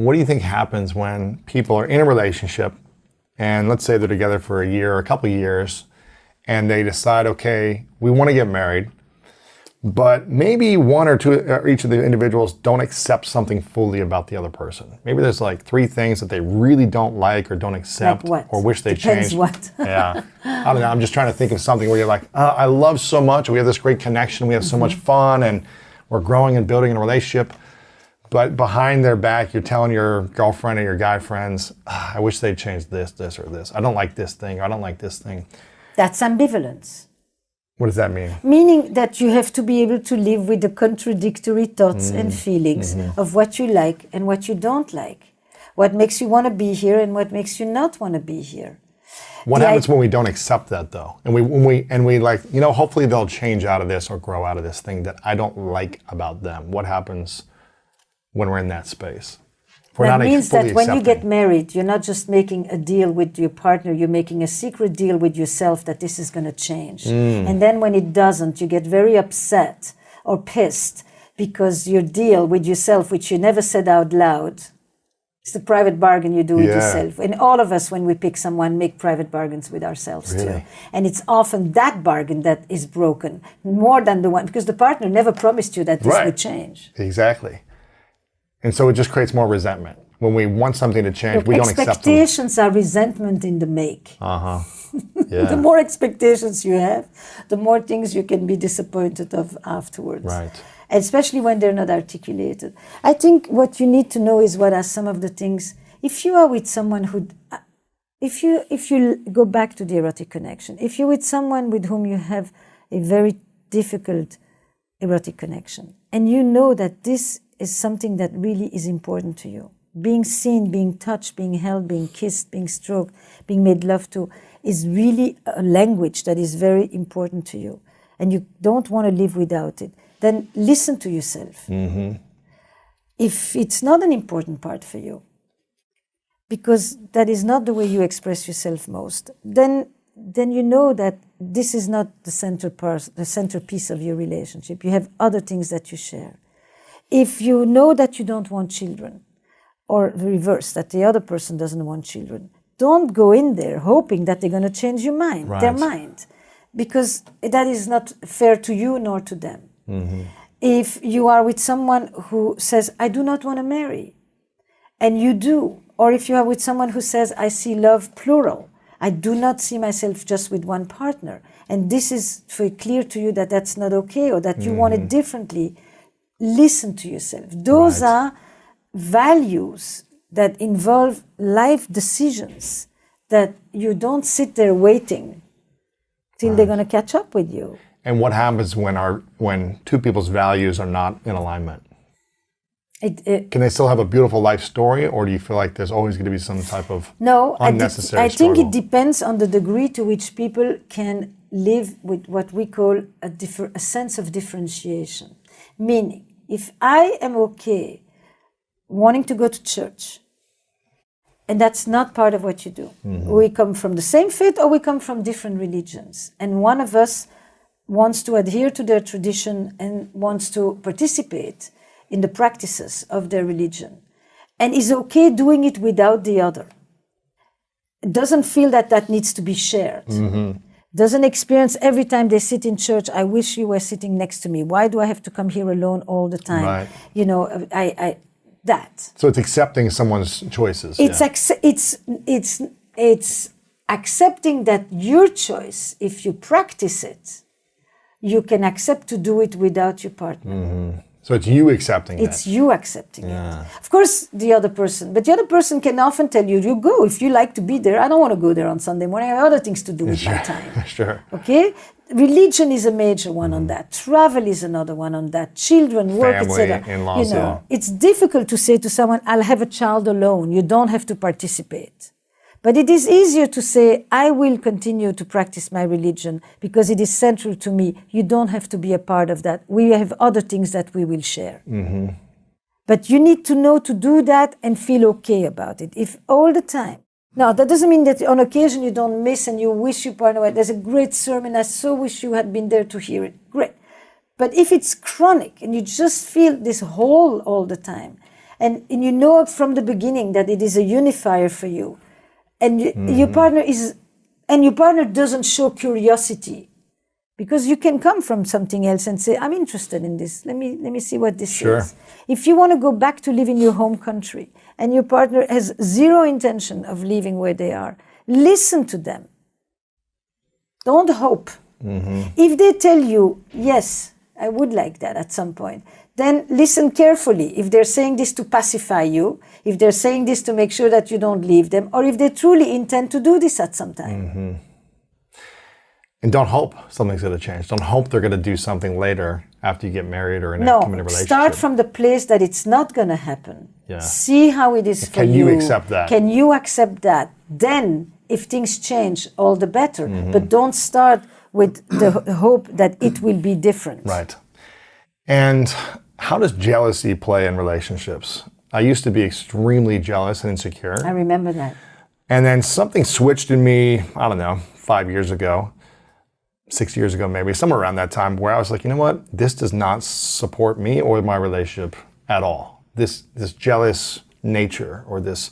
what do you think happens when people are in a relationship and let's say they're together for a year or a couple of years and they decide, okay, we want to get married, but maybe one or two, or each of the individuals don't accept something fully about the other person. Maybe there's like 3 things that they really don't like or don't accept or wish they changed. What? Yeah. I don't know. I'm just trying to think of something where you're like, I love so much. We have this great connection. We have so much fun and we're growing and building a relationship. But behind their back, you're telling your girlfriend or your guy friends, I wish they'd change this, this, or this. I don't like this thing. Or I don't like this thing. That's ambivalence. What does that mean? Meaning that you have to be able to live with the contradictory thoughts and feelings of what you like and what you don't like. What makes you want to be here and what makes you not want to be here. What happens when we don't accept that though? And we like, hopefully they'll change out of this or grow out of this thing that I don't like about them. What happens when we're in that space? That means that when you get married, you're not just making a deal with your partner, you're making a secret deal with yourself that this is going to change. And then when it doesn't, you get very upset or pissed because your deal with yourself, which you never said out loud, it's the private bargain you do with yourself. And all of us, when we pick someone, make private bargains with ourselves too. And it's often that bargain that is broken more than the one, because the partner never promised you that this would change. Exactly. And so it just creates more resentment. When we want something to change, we don't accept them. Expectations are resentment in the make. Yeah. The more expectations you have, the more things you can be disappointed of afterwards. Right. Especially when they're not articulated. I think what you need to know is what are some of the things. If you are with someone who, if you go back to the erotic connection, if you're with someone with whom you have a very difficult erotic connection, and you know that this is something that really is important to you. Being seen, being touched, being held, being kissed, being stroked, being made love to is really a language that is very important to you. And you don't want to live without it. Then listen to yourself. If it's not an important part for you, because that is not the way you express yourself most, then you know that this is not the centerpiece of your relationship. You have other things that you share. If you know that you don't want children, or the reverse, that the other person doesn't want children, don't go in there hoping that they're going to change your mind, their mind, because that is not fair to you nor to them. If you are with someone who says, I do not want to marry, and you do, or if you are with someone who says, I see love plural, I do not see myself just with one partner, and this is very clear to you that that's not okay, or that you want it differently, listen to yourself. Those are values that involve life decisions that you don't sit there waiting till they're going to catch up with you. And what happens when two people's values are not in alignment? Can they still have a beautiful life story, or do you feel like there's always going to be some type of unnecessary I think struggle? it depends on the degree to which people can live with what we call a sense of differentiation. Meaning, if I am okay wanting to go to church, and that's not part of what you do. We come from the same faith or we come from different religions. And one of us wants to adhere to their tradition and wants to participate in the practices of their religion and is okay doing it without the other. Doesn't feel that needs to be shared. Doesn't experience every time they sit in church, I wish you were sitting next to me. Why do I have to come here alone all the time? Right. You know, that. So it's accepting someone's choices. It's accepting that your choice, if you practice it, you can accept to do it without your partner. So it's you accepting it. It's you accepting it. Of course, the other person can often tell you, you go if you like to be there. I don't want to go there on Sunday morning. I have other things to do with my time. Sure. Okay? Religion is a major one on that. Travel is another one on that. Children, work, etc. In-laws, it's difficult to say to someone, I'll have a child alone. You don't have to participate. But it is easier to say, I will continue to practice my religion because it is central to me. You don't have to be a part of that. We have other things that we will share. But you need to know to do that and feel okay about it. If all the time. Now, that doesn't mean that on occasion you don't miss and you wish your partner, there's a great sermon, I so wish you had been there to hear it. Great. But if it's chronic and you just feel this hole all the time, and you know from the beginning that it is a unifier for you, and your partner doesn't show curiosity, because you can come from something else and say, I'm interested in this. Let me see what this is. If you want to go back to live in your home country and your partner has zero intention of leaving where they are, listen to them. Don't hope. If they tell you, yes, I would like that at some point, then listen carefully. If they're saying this to pacify you, if they're saying this to make sure that you don't leave them, or if they truly intend to do this at some time. And don't hope something's going to change. Don't hope they're going to do something later after you get married or in a committed relationship. Start from the place that it's not going to happen. Yeah. See how it is for you. Can you accept that? Can you accept that? Then, if things change, all the better. But don't start with the hope that it will be different. Right. And how does jealousy play in relationships? I used to be extremely jealous and insecure. I remember that. And then something switched in me, I don't know, 5 years ago, 6 years ago maybe, somewhere around that time, where I was like, you know what? This does not support me or my relationship at all. This jealous nature or this,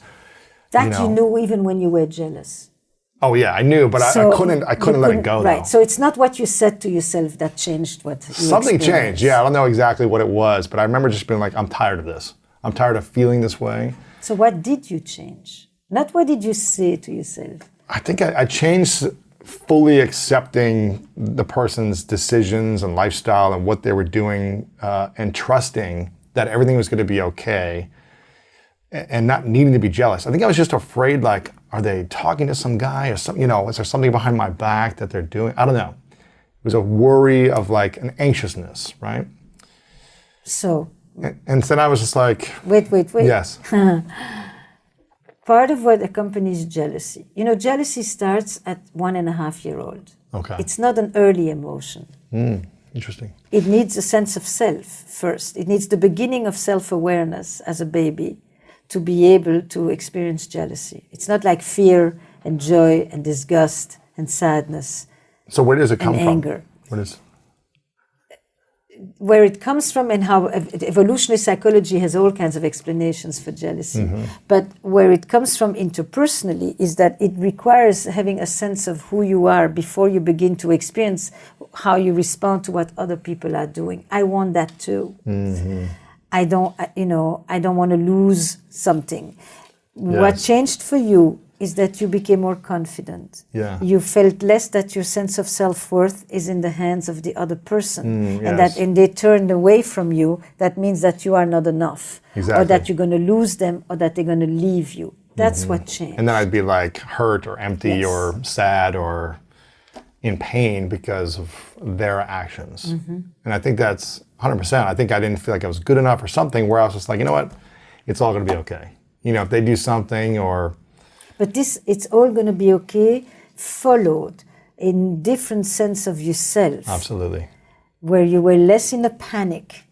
That you knew even when you were jealous. Oh yeah, I knew, but I couldn't let it go. Right. Though. So it's not what you said to yourself that changed what you Something experienced. changed. Yeah, I don't know exactly what it was, but I remember just being like, I'm tired of this. I'm tired of feeling this way. So what did you change? Not what did you say to yourself? I think I changed fully accepting the person's decisions and lifestyle and what they were doing, and trusting that everything was going to be okay, and not needing to be jealous. I think I was just afraid, like, are they talking to some guy or something? Is there something behind my back that they're doing? I don't know. It was a worry of like an anxiousness, right? So. And then I was just like. Wait. Yes. Part of what accompanies jealousy. Jealousy starts at 1.5-year-old. Okay. It's not an early emotion. Interesting. It needs a sense of self first. It needs the beginning of self-awareness as a baby to be able to experience jealousy. It's not like fear and joy and disgust and sadness. So where does it come from? Anger. Where it comes from, and how evolutionary psychology has all kinds of explanations for jealousy. But where it comes from interpersonally is that it requires having a sense of who you are before you begin to experience how you respond to what other people are doing. I want that too. I don't want to lose something. Yes. What changed for you is that you became more confident. Yeah. You felt less that your sense of self-worth is in the hands of the other person. Yes. And that when they turned away from you, that means that you are not enough. Exactly. Or that you're going to lose them, or that they're going to leave you. That's what changed. And then I'd be like hurt or empty Yes. or sad or in pain because of their actions. And I think that's 100%. I think I didn't feel like I was good enough or something, where I was just like, you know what? It's all going to be okay. If they do something or... But it's all going to be okay, followed in different sense of yourself. Absolutely. Where you were less in a panic,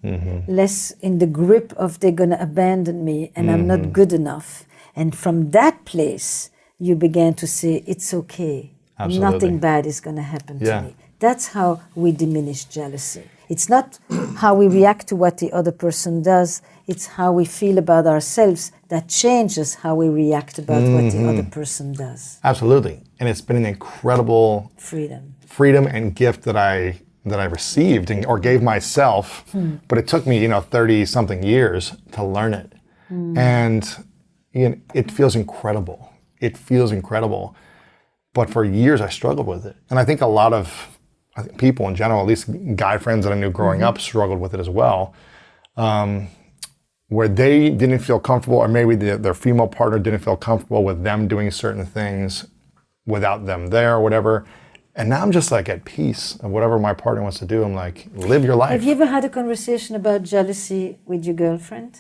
less in the grip of they're going to abandon me and I'm not good enough. And from that place, you began to say, it's okay. Absolutely. Nothing bad is going to happen Yeah. to me. That's how we diminish jealousy. It's not how we react to what the other person does. It's how we feel about ourselves that changes how we react about what the other person does. Absolutely. And it's been an incredible freedom and gift that I received or gave myself. But it took me, 30-something years to learn it. And it feels incredible. It feels incredible. But for years, I struggled with it. And I think a lot of people in general, at least guy friends that I knew growing up, struggled with it as well. Where they didn't feel comfortable, or maybe their female partner didn't feel comfortable with them doing certain things without them there or whatever. And now I'm just like at peace of whatever my partner wants to do. I'm like, live your life. Have you ever had a conversation about jealousy with your girlfriend?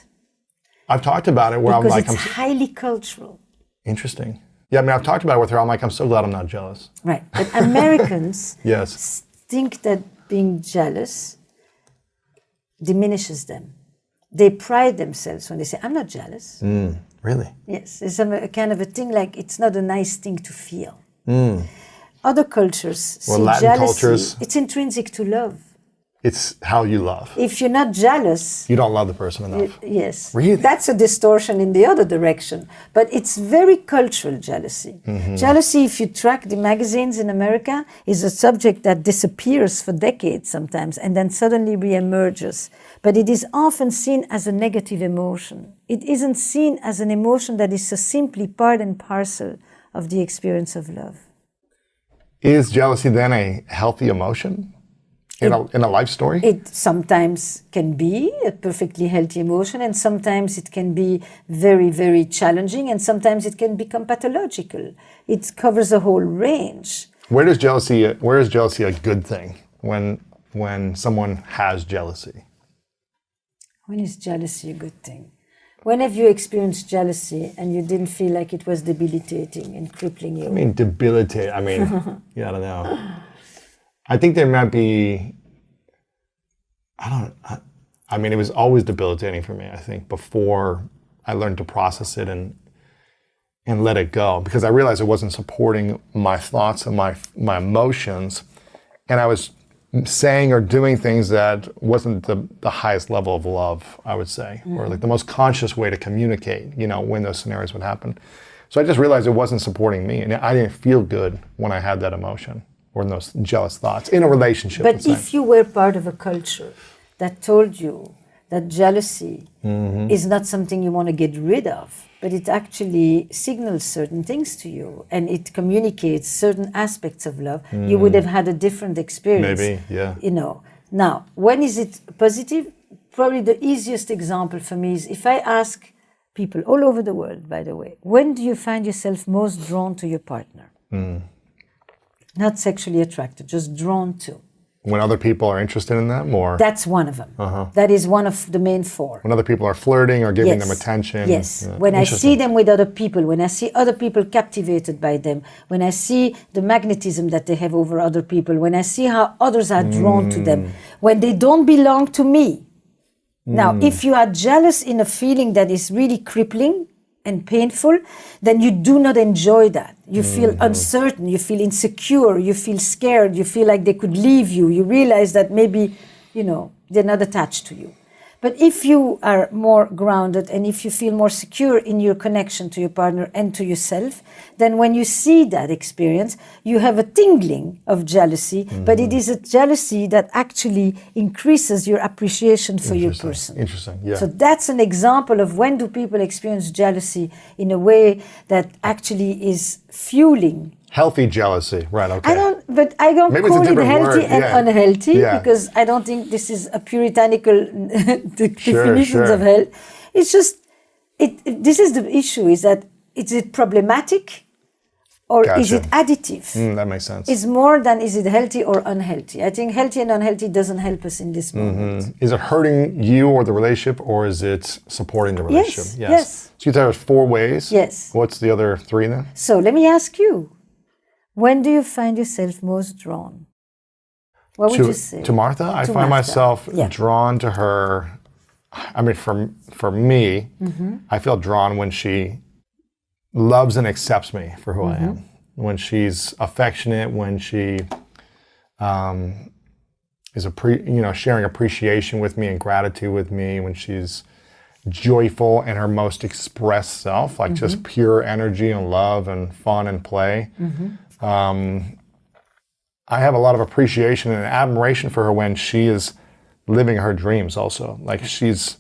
I've talked about it where because I'm like... it's highly cultural. Interesting. Yeah, I've talked about it with her. I'm like, I'm so glad I'm not jealous. Right. But Americans Yes. think that being jealous diminishes them. They pride themselves when they say, I'm not jealous. Really? Yes. It's a kind of a thing like it's not a nice thing to feel. Other cultures see Latin jealousy. cultures. It's intrinsic to love. It's how you love. If you're not jealous, You don't love the person enough. yes, Really? that's a distortion in the other direction. But it's very cultural jealousy. Jealousy, if you track the magazines in America, is a subject that disappears for decades sometimes and then suddenly reemerges. But it is often seen as a negative emotion. It isn't seen as an emotion that is so simply part and parcel of the experience of love. Is jealousy then a healthy emotion in a life story? It sometimes can be a perfectly healthy emotion, and sometimes it can be very, very challenging, and sometimes it can become pathological. It covers a whole range. Where is jealousy a good thing when someone has jealousy? When is jealousy a good thing? When have you experienced jealousy and you didn't feel like it was debilitating and crippling you? I mean, debilitate. I mean, yeah, I don't know. I think there might be, I mean, it was always debilitating for me, I think, before I learned to process it and let it go, because I realized it wasn't supporting my thoughts and my emotions. And I was saying or doing things that wasn't the highest level of love, I would say, or like the most conscious way to communicate, when those scenarios would happen. So I just realized it wasn't supporting me, and I didn't feel good when I had that emotion or in those jealous thoughts in a relationship. But if you were part of a culture that told you that jealousy is not something you want to get rid of, but it actually signals certain things to you and it communicates certain aspects of love, you would have had a different experience. Maybe, yeah. Now, when is it positive? Probably the easiest example for me is if I ask people all over the world, by the way, when do you find yourself most drawn to your partner? Not sexually attracted, just drawn to. When other people are interested in them, or that's one of them. That is one of the main four. When other people are flirting or giving them attention. Yes. Yeah. When I see them with other people, when I see other people captivated by them, when I see the magnetism that they have over other people, when I see how others are drawn to them, when they don't belong to me. Now, if you are jealous in a feeling that is really crippling and painful, then you do not enjoy that. You feel uncertain, you feel insecure, you feel scared, you feel like they could leave you. You realize that maybe, they're not attached to you. But if you are more grounded and if you feel more secure in your connection to your partner and to yourself, then when you see that experience, you have a tingling of jealousy, but it is a jealousy that actually increases your appreciation for your person. Interesting, yeah. So that's an example of when do people experience jealousy in a way that actually is fueling. Healthy jealousy, right, okay. I don't Maybe call it healthy word. and unhealthy, because I don't think this is a puritanical definitions of health. It's just, this is the issue, is that, is it problematic or is it additive? That makes sense. It's more than is it healthy or unhealthy. I think healthy and unhealthy doesn't help us in this moment. Is it hurting you or the relationship, or is it supporting the relationship? Yes. So you said there's 4 ways? Yes. What's the other 3 then? So let me ask you, when do you find yourself most drawn? What would you say? To Martha? I find myself drawn to her. I mean, for me, I feel drawn when she loves and accepts me for who I am. When she's affectionate, when she is sharing appreciation with me and gratitude with me, when she's joyful in her most expressed self, like just pure energy and love and fun and play. I have a lot of appreciation and admiration for her when she is living her dreams also. Like she's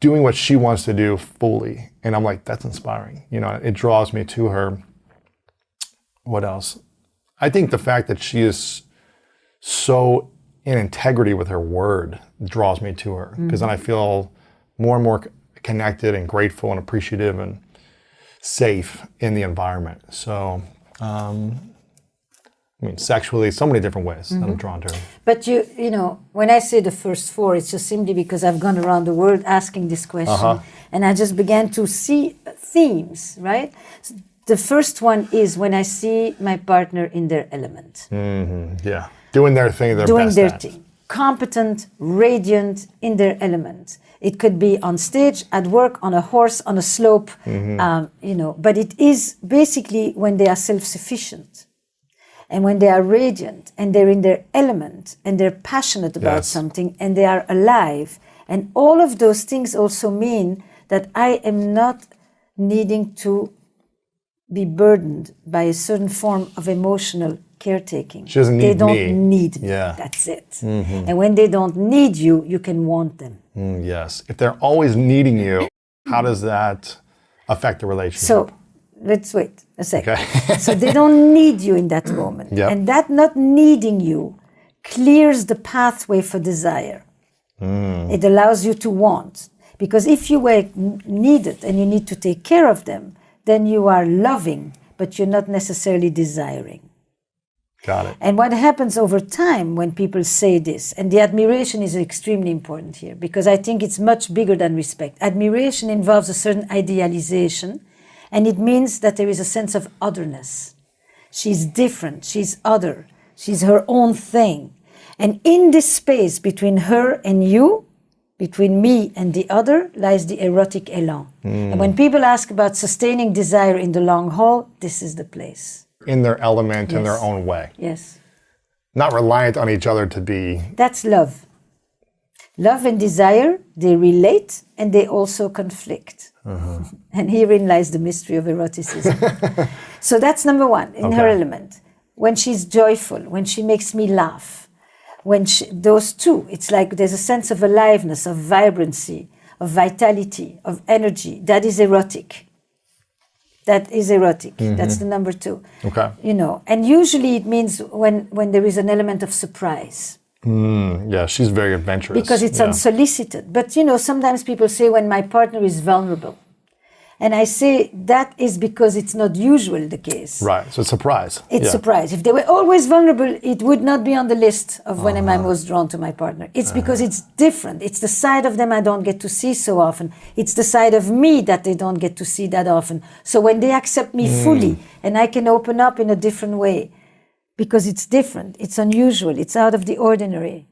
doing what she wants to do fully. And I'm like, that's inspiring. It draws me to her. What else? I think the fact that she is so in integrity with her word draws me to her, because then I feel more and more connected and grateful and appreciative and safe in the environment. So, sexually, so many different ways that I'm drawn to her. But when I say the first 4, it's just simply because I've gone around the world asking this question, and I just began to see themes, right? So the first one is when I see my partner in their element. Yeah, doing their thing, doing their thing. Competent, radiant, in their element. It could be on stage, at work, on a horse, on a slope, but it is basically when they are self-sufficient. And when they are radiant and they're in their element and they're passionate about Yes. something and they are alive, and all of those things also mean that I am not needing to be burdened by a certain form of emotional caretaking. She doesn't They need don't me. need me. Yeah. That's it. And when they don't need you, you can want them. Yes. If they're always needing you, how does that affect the relationship? So let's wait a second. Okay. So they don't need you in that moment. Yep. And that not needing you clears the pathway for desire. It allows you to want. Because if you were needed and you need to take care of them, then you are loving, but you're not necessarily desiring. Got it. And what happens over time when people say this, and the admiration is extremely important here, because I think it's much bigger than respect. Admiration involves a certain idealization, and it means that there is a sense of otherness. She's different, she's other, she's her own thing. And in this space between her and you, between me and the other, lies the erotic elan. And when people ask about sustaining desire in the long haul, this is the place. In their element, in their Yes. own way. Yes. Not reliant on each other to be. That's love. Love and desire, they relate and they also conflict. And herein lies the mystery of eroticism. So that's number one, in her Okay. element. When she's joyful, when she makes me laugh, those two, it's like there's a sense of aliveness, of vibrancy, of vitality, of energy. That is erotic. That is erotic. That's the number two. Okay. You know, and usually it means when there is an element of surprise. Yeah, she's very adventurous. Because it's yeah. unsolicited. But you know, sometimes people say when my partner is vulnerable. And I say that is because it's not usually the case. Right, so it's a surprise. It's yeah. surprise. If they were always vulnerable, it would not be on the list of when am I most drawn to my partner. It's because it's different. It's the side of them I don't get to see so often. It's the side of me that they don't get to see that often. So when they accept me fully and I can open up in a different way, because it's different, it's unusual, it's out of the ordinary.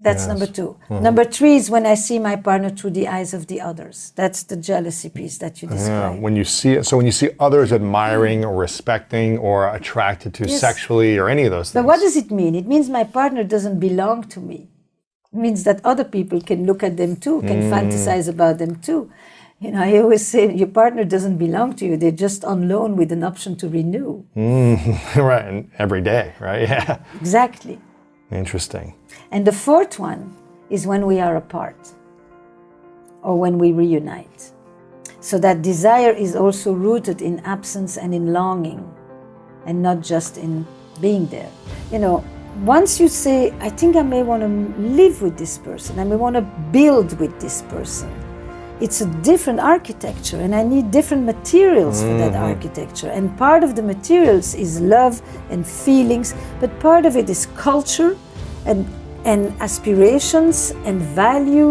That's number two. Number three is when I see my partner through the eyes of the others. That's the jealousy piece that you Yeah, described. when you see it, so when you see others admiring or respecting or attracted to Yes. sexually or any of those But things. what does it mean? It means my partner doesn't belong to me. It means that other people can look at them too, can fantasize about them too. You know, I always say your partner doesn't belong to you. They're just on loan with an option to renew. Right, and every day, right? Yeah. Exactly. Interesting. And the fourth one is when we are apart or when we reunite. So that desire is also rooted in absence and in longing and not just in being there. You know, once you say, I think I may want to live with this person, I may want to build with this person, it's a different architecture and I need different materials for that architecture. And part of the materials is love and feelings, but part of it is culture and aspirations and values.